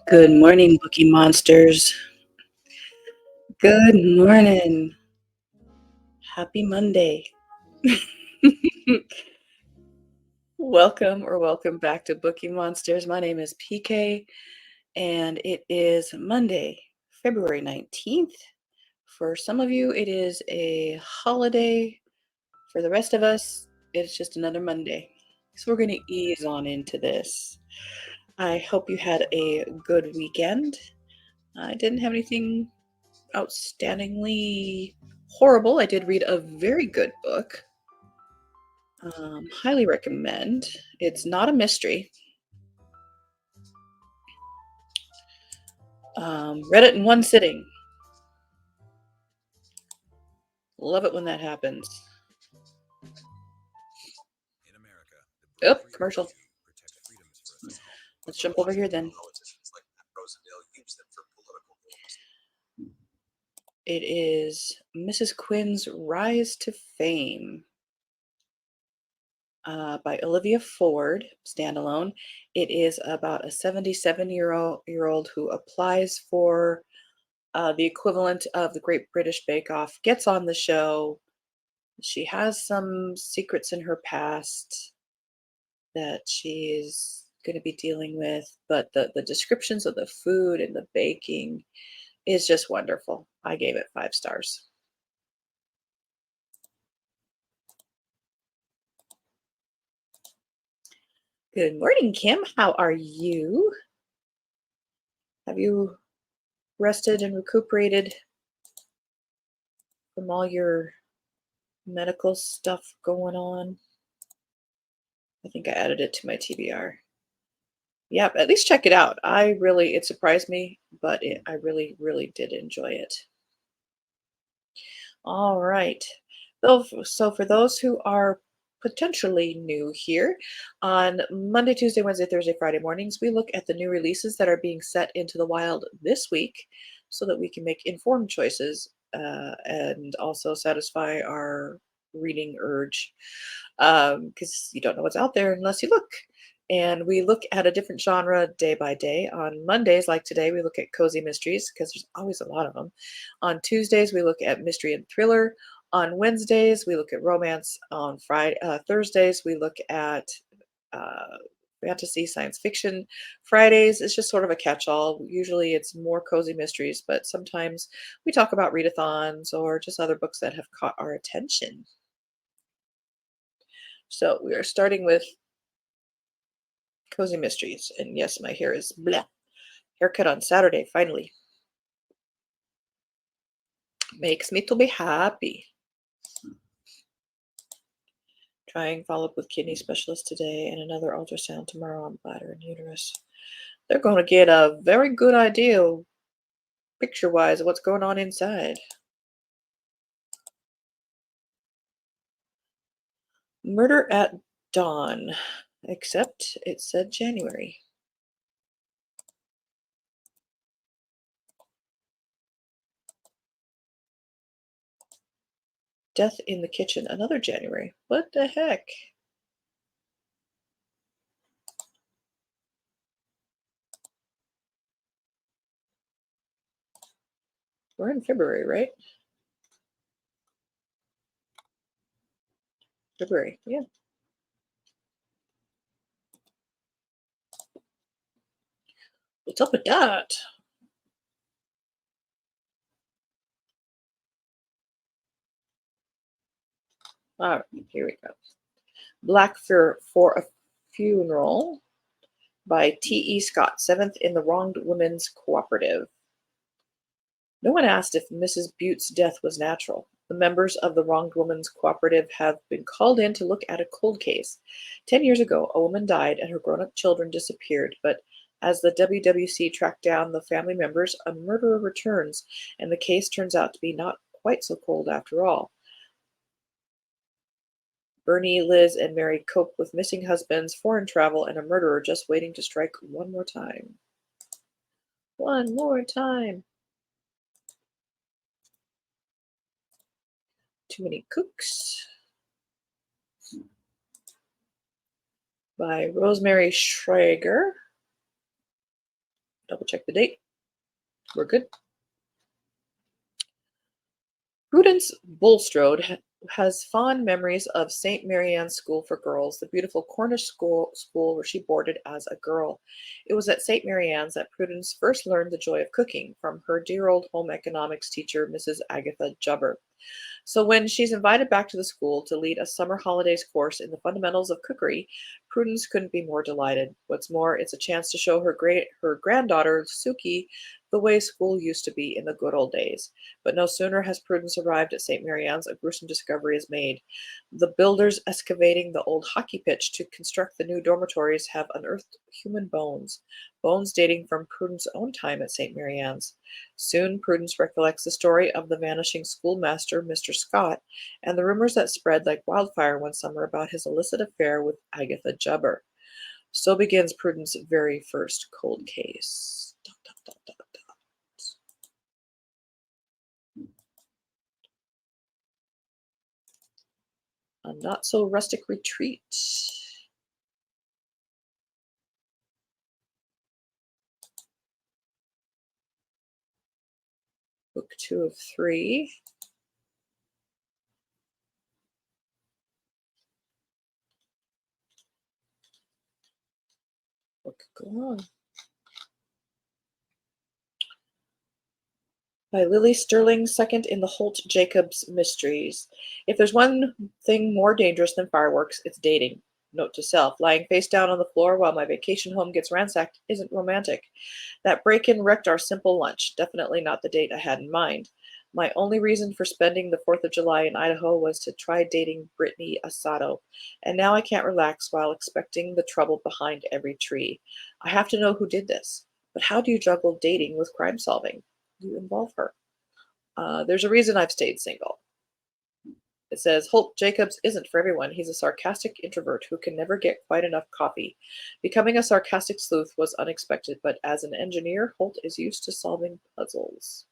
Good morning, Bookie Monsters. Good morning. Happy Monday. Welcome back to Bookie Monsters. My name is PK, and it is Monday, February 19th. For some of you, it is a holiday. For the rest of us, it's just another Monday. So we're going to ease on into this. I hope you had a good weekend. I didn't have anything outstandingly horrible. I did read a very good book. Highly recommend. It's not a mystery. Read it in one sitting. Love it when that happens. Oh, commercial. Let's jump over here then. It is Mrs. Quinn's Rise to Fame by Olivia Ford, standalone. It is about a 77-year-old who applies for the equivalent of the Great British Bake Off, gets on the show. She has some secrets in her past that she's going to be dealing with, but the descriptions of the food and the baking is just wonderful. I gave it 5 stars. Good morning, Kim. How are you? Have you rested and recuperated from all your medical stuff going on? I think I added it to my TBR. Yep, at least check it out. It surprised me, but I really did enjoy it. All right. So for those who are potentially new here, on Monday, Tuesday, Wednesday, Thursday, Friday mornings, we look at the new releases that are being set into the wild this week so that we can make informed choices and also satisfy our reading urge because you don't know what's out there unless you look. And we look at a different genre day by day. On Mondays, like today, we look at cozy mysteries because there's always a lot of them. On Tuesdays, we look at mystery and thriller. On Wednesdays, we look at romance. On Thursdays, we look at uh, fantasy, science fiction. Fridays is just sort of a catch-all. Usually, it's more cozy mysteries, but sometimes we talk about readathons or just other books that have caught our attention. So we are starting with cozy mysteries, and yes, my hair is blah. Haircut on Saturday, finally. Makes me to be happy. Trying follow up with kidney specialist today and another ultrasound tomorrow on bladder and uterus. They're going to get a very good idea, picture-wise, of what's going on inside. Murder at Dawn, except it said January. Death in the Kitchen, another January. What the heck? We're in February, right? February, yeah. What's up with that? All right, here we go. Black for a Funeral by T.E. Scott, 7th in the Wronged Women's Cooperative. No one asked if Mrs. Butte's death was natural. The members of the Wronged Women's Cooperative have been called in to look at a cold case. 10 years ago, a woman died and her grown-up children disappeared, but as the WWC tracked down the family members, a murderer returns, and the case turns out to be not quite so cold after all. Bernie, Liz, and Mary cope with missing husbands, foreign travel, and a murderer just waiting to strike one more time. One more time. Too Many Cooks by Rosemary Schrager. Double check the date. We're good. Prudence Bulstrode has fond memories of St. Marianne's School for Girls, the beautiful Cornish school where she boarded as a girl. It was at St. Marianne's that Prudence first learned the joy of cooking from her dear old home economics teacher, Mrs. Agatha Jubber. So when she's invited back to the school to lead a summer holidays course in the fundamentals of cookery, Prudence couldn't be more delighted. What's more, it's a chance to show her granddaughter Suki the way school used to be in the good old days. But no sooner has Prudence arrived at St. Marianne's, a gruesome discovery is made. The builders excavating the old hockey pitch to construct the new dormitories have unearthed human bones, bones dating from Prudence's own time at St. Marianne's. Soon Prudence recollects the story of the vanishing schoolmaster, Mr. Scott, and the rumors that spread like wildfire one summer about his illicit affair with Agatha Jubber. So begins Prudence's very first cold case. Dot, dot, dot, dot, dot. A not so rustic retreat. Book 2 of 3. What could go on? By Lily Sterling, second in the Holt Jacobs Mysteries. If there's one thing more dangerous than fireworks, it's dating. Note to self, lying face down on the floor while my vacation home gets ransacked isn't romantic. That break-in wrecked our simple lunch. Definitely not the date I had in mind. My only reason for spending the 4th of July in Idaho was to try dating Brittany Asado, and now I can't relax while expecting the trouble behind every tree. I have to know who did this. But how do you juggle dating with crime solving? You involve her. There's a reason I've stayed single. It says Holt Jacobs isn't for everyone. He's a sarcastic introvert who can never get quite enough coffee. Becoming a sarcastic sleuth was unexpected, but as an engineer, Holt is used to solving puzzles.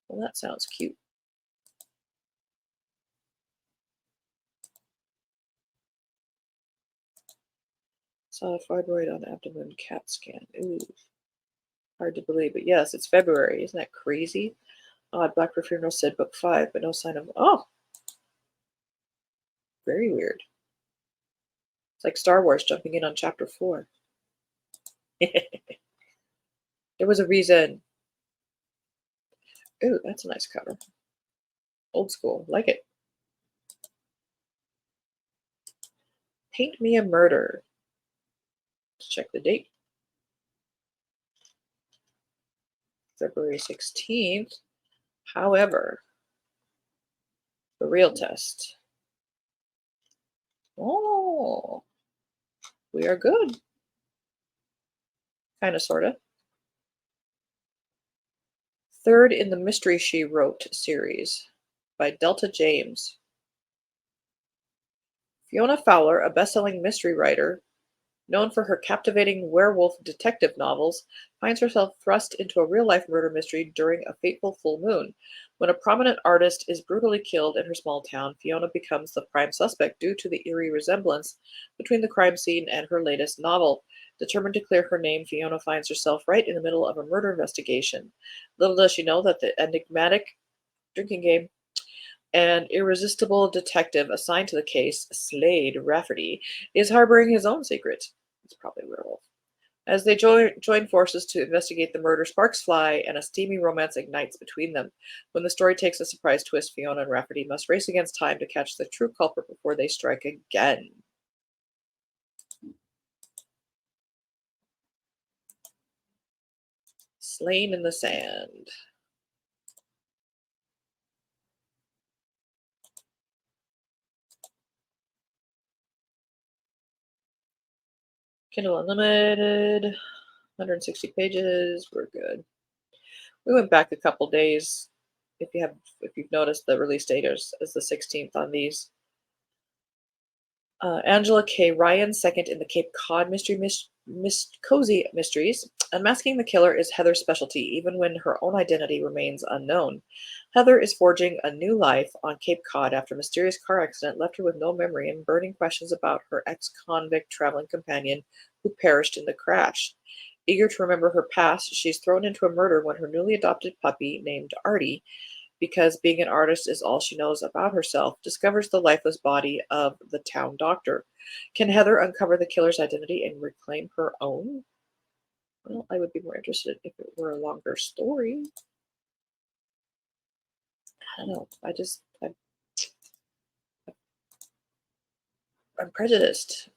Well, that sounds cute. Saw a fibroid on abdomen CAT scan. Ooh, hard to believe, but yes, it's February. Isn't that crazy? Odd. Black for Funeral said book 5, but no sign of. Oh, very weird. It's like Star Wars jumping in on chapter 4. There was a reason. Ooh, that's a nice cover. Old school. Like it. Paint Me a Murder. Let's check the date. February 16th. However, the real test. Oh, we are good. Kind of, sort of. Third in the Mystery She Wrote series by Delta James. Fiona Fowler, a best-selling mystery writer known for her captivating werewolf detective novels, finds herself thrust into a real-life murder mystery during a fateful full moon. When a prominent artist is brutally killed in her small town, Fiona becomes the prime suspect due to the eerie resemblance between the crime scene and her latest novel. Determined to clear her name, Fiona finds herself right in the middle of a murder investigation. Little does she know that the enigmatic drinking game and irresistible detective assigned to the case, Slade Rafferty, is harboring his own secret. It's probably a werewolf. As they join forces to investigate the murder, sparks fly and a steamy romance ignites between them. When the story takes a surprise twist, Fiona and Rafferty must race against time to catch the true culprit before they strike again. Slain in the Sand. Kindle Unlimited, 160 pages. We're good. We went back a couple days. If you've noticed, the release date is the 16th on these. Angela K. Ryan, second in the Cape Cod Cozy Mysteries. Unmasking the killer is Heather's specialty, even when her own identity remains unknown. Heather is forging a new life on Cape Cod after a mysterious car accident left her with no memory and burning questions about her ex-convict traveling companion who perished in the crash. Eager to remember her past, she's thrown into a murder when her newly adopted puppy, named Artie, because being an artist is all she knows about herself, discovers the lifeless body of the town doctor. Can Heather uncover the killer's identity and reclaim her own? Well, I would be more interested if it were a longer story. I don't know. I'm prejudiced.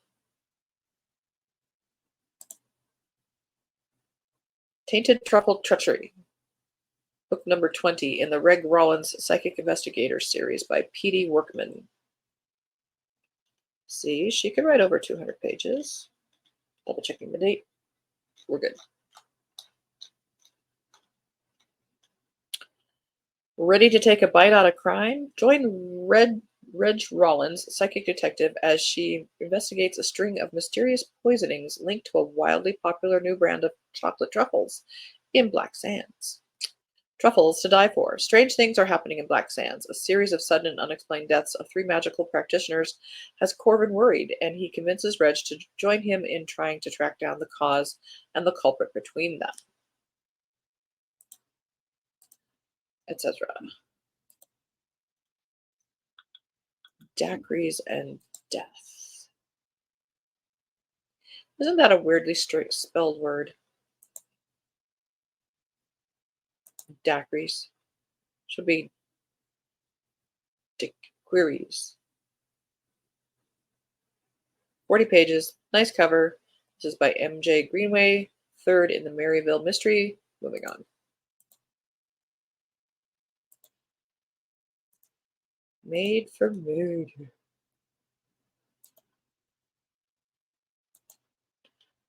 Tainted Truffle Treachery, book number 20 in the Reg Rollins Psychic Investigator series by P.D. Workman. See, she could write over 200 pages. Double checking the date. We're good. Ready to take a bite out of crime? Join Reg Rollins, psychic detective, as she investigates a string of mysterious poisonings linked to a wildly popular new brand of chocolate truffles in Black Sands. Truffles to die for. Strange things are happening in Black Sands. A series of sudden and unexplained deaths of 3 magical practitioners has Corvin worried, and he convinces Reg to join him in trying to track down the cause and the culprit between them, etc. Daiquiris and death. Isn't that a weirdly straight spelled word? Daiquiris. Should be daiquiris. 40 pages. Nice cover. This is by M.J. Greenway, third in the Maryville Mystery. Moving on. Made for Mood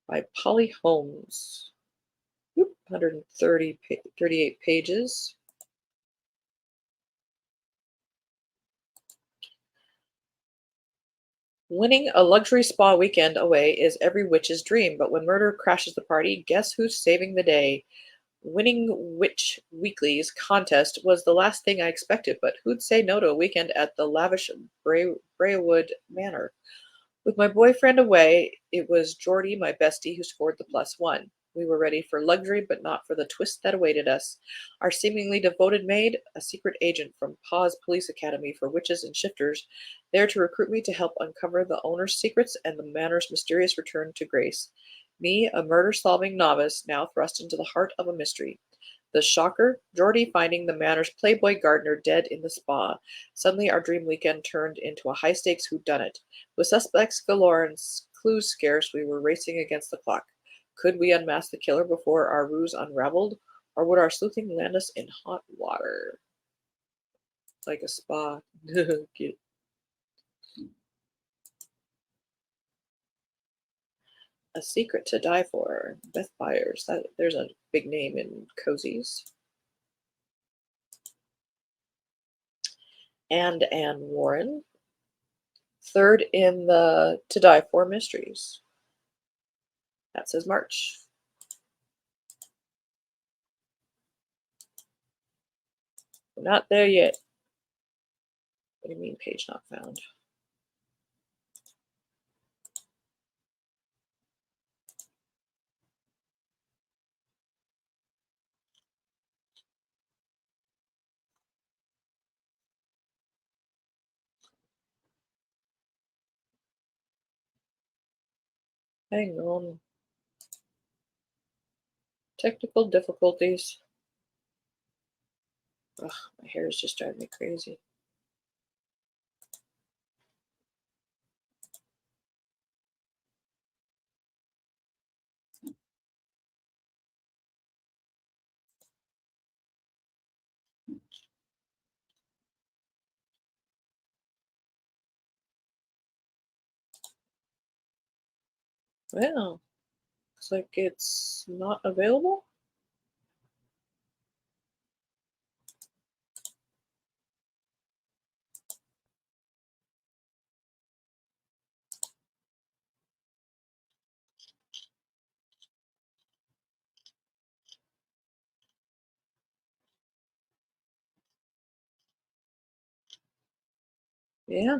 by Polly Holmes. 138 pages. Winning a luxury spa weekend away is every witch's dream, but when murder crashes the party, guess who's saving the day? Winning Witch Weekly's contest was the last thing I expected, but who'd say no to a weekend at the lavish Braywood Manor? With my boyfriend away, it was Geordie, my bestie, who scored the +1. We were ready for luxury, but not for the twist that awaited us. Our seemingly devoted maid, a secret agent from Paws Police Academy for Witches and Shifters, there to recruit me to help uncover the owner's secrets and the manor's mysterious return to grace. Me, a murder-solving novice, now thrust into the heart of a mystery. The shocker, Geordie finding the manor's playboy gardener dead in the spa. Suddenly our dream weekend turned into a high-stakes whodunit. With suspects galore and clues scarce, we were racing against the clock. Could we unmask the killer before our ruse unraveled, or would our sleuthing land us in hot water? Like a spa. Cute. A Secret to Die For. Beth Byers. There's a big name in cozies. And Anne Warren. Third in the To Die For mysteries. That says March. We're not there yet. What do you mean, page not found? Hang on. Technical difficulties. Ugh, my hair is just driving me crazy. Well, looks like it's not available. Yeah.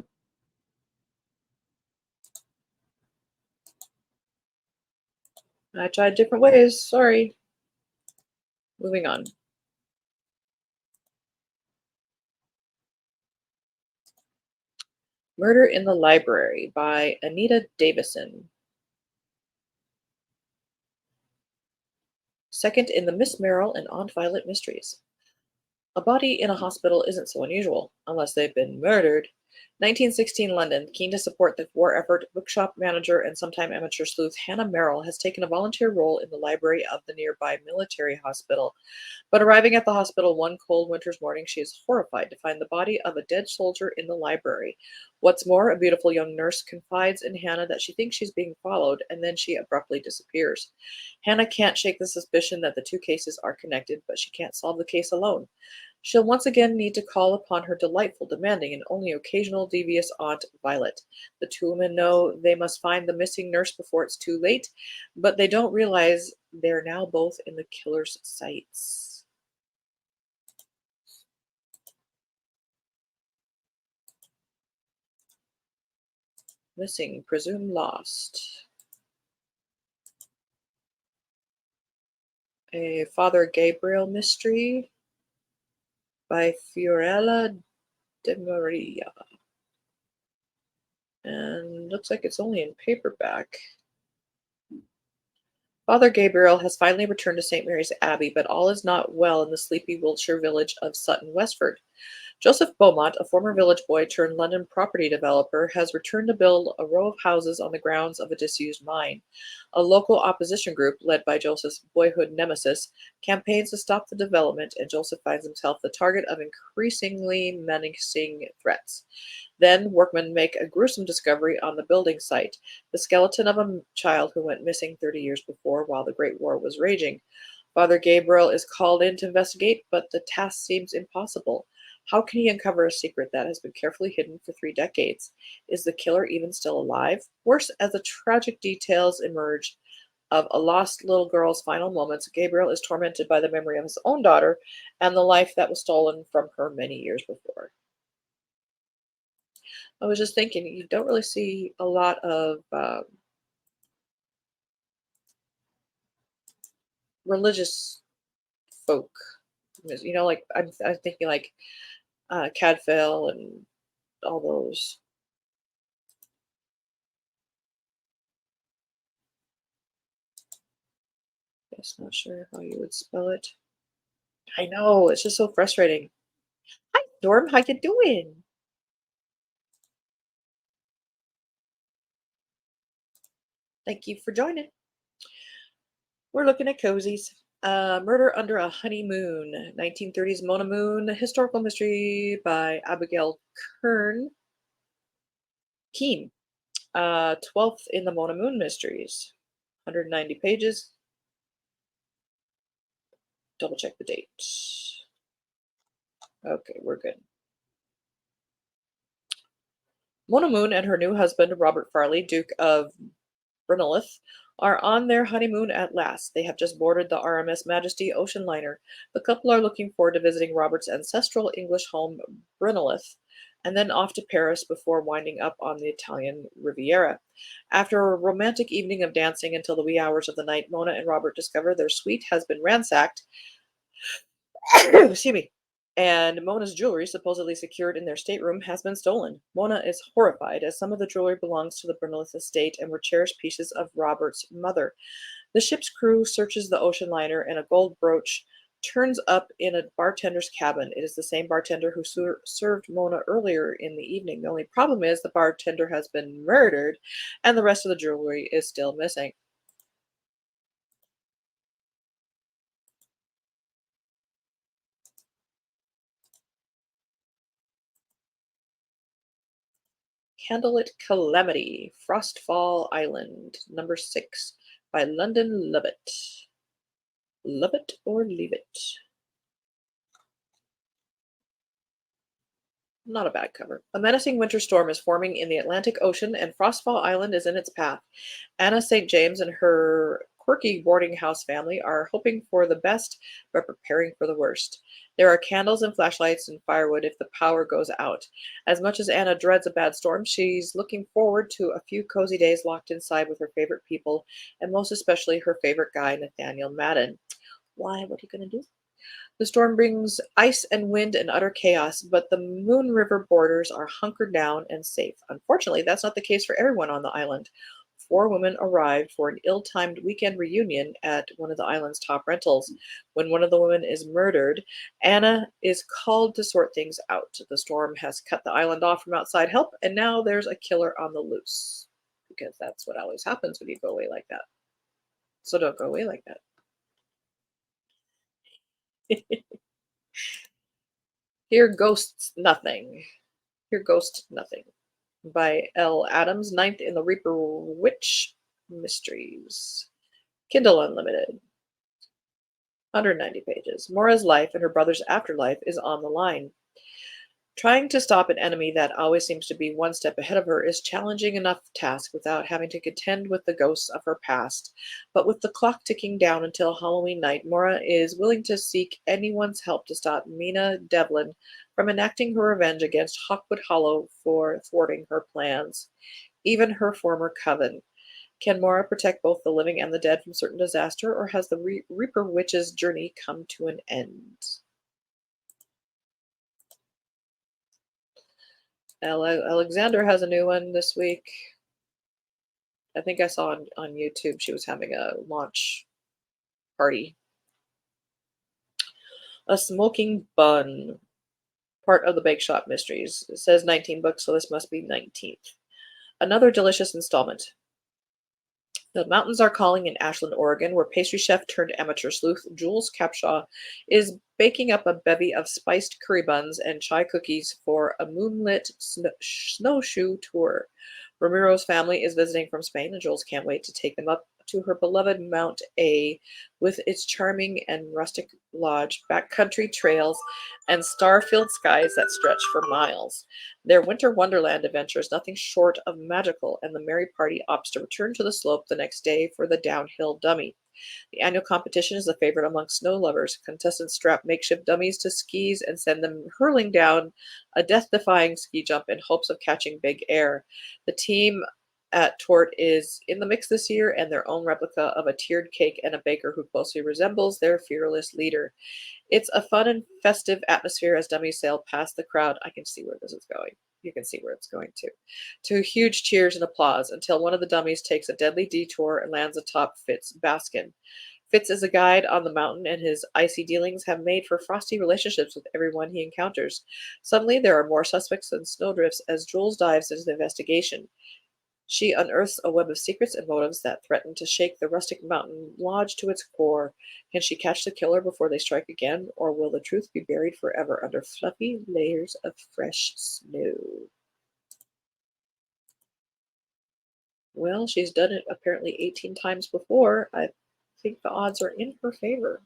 I tried different ways. Sorry. Moving on. Murder in the Library by Anita Davison. Second in the Miss Merrill and Aunt Violet mysteries. A body in a hospital isn't so unusual, unless they've been murdered. 1916 London, keen to support the war effort, bookshop manager and sometime amateur sleuth Hannah Merrill has taken a volunteer role in the library of the nearby military hospital. But arriving at the hospital one cold winter's morning, she is horrified to find the body of a dead soldier in the library. What's more, a beautiful young nurse confides in Hannah that she thinks she's being followed, and then she abruptly disappears. Hannah can't shake the suspicion that the two cases are connected, but she can't solve the case alone. She'll once again need to call upon her delightful, demanding, and only occasional devious Aunt Violet. The two women know they must find the missing nurse before it's too late, but they don't realize they're now both in the killer's sights. Missing, presumed lost. A Father Gabriel mystery by Fiorella de Maria. And looks like it's only in paperback. Father Gabriel has finally returned to St. Mary's Abbey, but all is not well in the sleepy Wiltshire village of Sutton Westford. Joseph Beaumont, a former village boy turned London property developer, has returned to build a row of houses on the grounds of a disused mine. A local opposition group, led by Joseph's boyhood nemesis, campaigns to stop the development, and Joseph finds himself the target of increasingly menacing threats. Then, workmen make a gruesome discovery on the building site: the skeleton of a child who went missing 30 years before while the Great War was raging. Father Gabriel is called in to investigate, but the task seems impossible. How can he uncover a secret that has been carefully hidden for 3 decades? Is the killer even still alive? Worse, as the tragic details emerge of a lost little girl's final moments, Gabriel is tormented by the memory of his own daughter and the life that was stolen from her many years before. I was just thinking, you don't really see a lot of religious folk. Like I'm thinking like Cadfael and all those. Guess not sure how you would spell it. I know, it's just so frustrating. Hi, Norm, how you doing? Thank you for joining. We're looking at cozies. Murder Under a Honeymoon, 1930s Mona Moon, historical mystery by Abigail Kern Keen. 12th in the Mona Moon mysteries. 190 pages. Double check the date. Okay, we're good. Mona Moon and her new husband, Robert Farley, Duke of Brynolith, are on their honeymoon at last. They have just boarded the RMS Majesty ocean liner. The couple are looking forward to visiting Robert's ancestral English home, Brynolith, and then off to Paris before winding up on the Italian Riviera. After a romantic evening of dancing until the wee hours of the night, Mona and Robert discover their suite has been ransacked. Excuse me. And Mona's jewelry, supposedly secured in their stateroom, has been stolen. Mona is horrified, as some of the jewelry belongs to the Brynolith estate and were cherished pieces of Robert's mother. The ship's crew searches the ocean liner, and a gold brooch turns up in a bartender's cabin. It is the same bartender who served Mona earlier in the evening. The only problem is the bartender has been murdered, and the rest of the jewelry is still missing. Candlelit Calamity, Frostfall Island, number 6, by London Lovett. Love it or leave it. Not a bad cover. A menacing winter storm is forming in the Atlantic Ocean, and Frostfall Island is in its path. Anna St. James and her quirky boarding house family are hoping for the best but preparing for the worst. There are candles and flashlights and firewood if the power goes out. As much as Anna dreads a bad storm, she's looking forward to a few cozy days locked inside with her favorite people, and most especially her favorite guy, Nathaniel Madden. Why? What are you going to do? The storm brings ice and wind and utter chaos, but the Moon River borders are hunkered down and safe. Unfortunately, that's not the case for everyone on the island. Four women arrived for an ill timed weekend reunion at one of the island's top rentals. When one of the women is murdered, Anna is called to sort things out. The storm has cut the island off from outside help, and now there's a killer on the loose. Because that's what always happens when you go away like that. So don't go away like that. Here ghosts nothing. Here ghosts nothing. By L. Adams, ninth in the Reaper Witch Mysteries. Kindle Unlimited. 190 pages. Mora's life and her brother's afterlife is on the line. Trying to stop an enemy that always seems to be one step ahead of her is challenging enough task without having to contend with the ghosts of her past. But with the clock ticking down until Halloween night, Mora is willing to seek anyone's help to stop Mina Devlin from enacting her revenge against Hawkwood Hollow for thwarting her plans. Even her former coven. Can Mora protect both the living and the dead from certain disaster, or has the Reaper Witch's journey come to an end? Alexander has a new one this week. I think I saw on YouTube she was having a launch party. A Smoking Bun, part of the Bake Shop Mysteries. It says 19 books, so this must be 19th. Another delicious installment. The mountains are calling in Ashland, Oregon, where pastry chef turned amateur sleuth Jules Capshaw is baking up a bevy of spiced curry buns and chai cookies for a moonlit snowshoe tour. Ramiro's family is visiting from Spain, and Jules can't wait to take them up to her beloved Mount A with its charming and rustic lodge, backcountry trails, and star-filled skies that stretch for miles. Their winter wonderland adventure is nothing short of magical, and the merry party opts to return to the slope the next day for the downhill dummy. The annual competition is a favorite among snow lovers. Contestants strap makeshift dummies to skis and send them hurling down a death-defying ski jump in hopes of catching big air. The team at Tort is in the mix this year, and their own replica of a tiered cake and a baker who closely resembles their fearless leader. It's a fun and festive atmosphere as dummies sail past the crowd. I can see where this is going. You can see where it's going to huge cheers and applause until one of the dummies takes a deadly detour and lands atop Fitz Baskin. Fitz is a guide on the mountain, and his icy dealings have made for frosty relationships with everyone he encounters. Suddenly, there are more suspects than snowdrifts as Jules dives into the investigation. She unearths a web of secrets and motives that threaten to shake the rustic mountain lodge to its core. Can she catch the killer before they strike again, or will the truth be buried forever under fluffy layers of fresh snow? Well, she's done it apparently 18 times before. I think the odds are in her favor.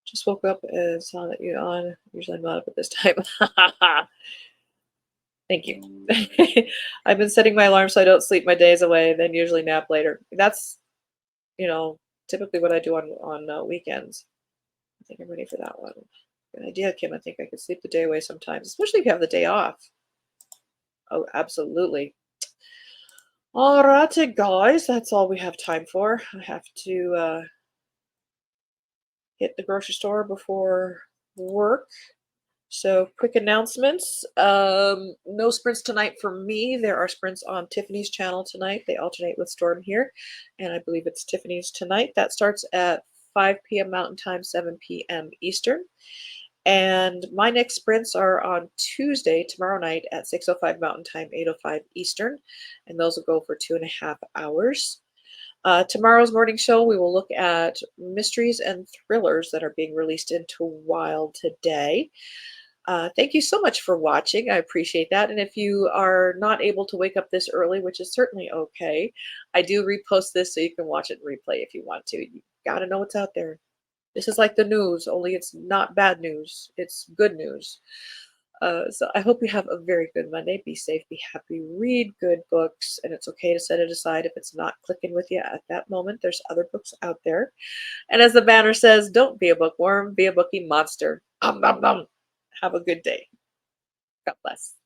Just woke up and saw that you're on. Usually I'm not up at this time. Thank you. I've been setting my alarm so I don't sleep my days away, then usually nap later. That's, you know, typically what I do on weekends. I think I'm ready for that one. Good idea, Kim. I think I could sleep the day away sometimes, especially if you have the day off. Oh, absolutely. All righty, guys. That's all we have time for. I have to hit the grocery store before work. So, quick announcements. No sprints tonight for me. There are sprints on Tiffany's channel tonight. They alternate with Storm here, and I believe it's Tiffany's tonight. That starts at 5 p.m. Mountain Time, 7 p.m. Eastern. And my next sprints are on Tuesday, tomorrow night at 6:05 Mountain Time, 8:05 Eastern, and those will go for 2.5 hours. Tomorrow's morning show, we will look at mysteries and thrillers that are being released into Wild today. Thank you so much for watching. I appreciate that. And if you are not able to wake up this early, which is certainly okay, I do repost this so you can watch it in replay if you want to. You got to know what's out there. This is like the news, only it's not bad news. It's good news. So I hope you have a very good Monday. Be safe, be happy, read good books, and it's okay to set it aside if it's not clicking with you at that moment. There's other books out there. And as the banner says, don't be a bookworm, be a bookie monster. Have a good day. God bless.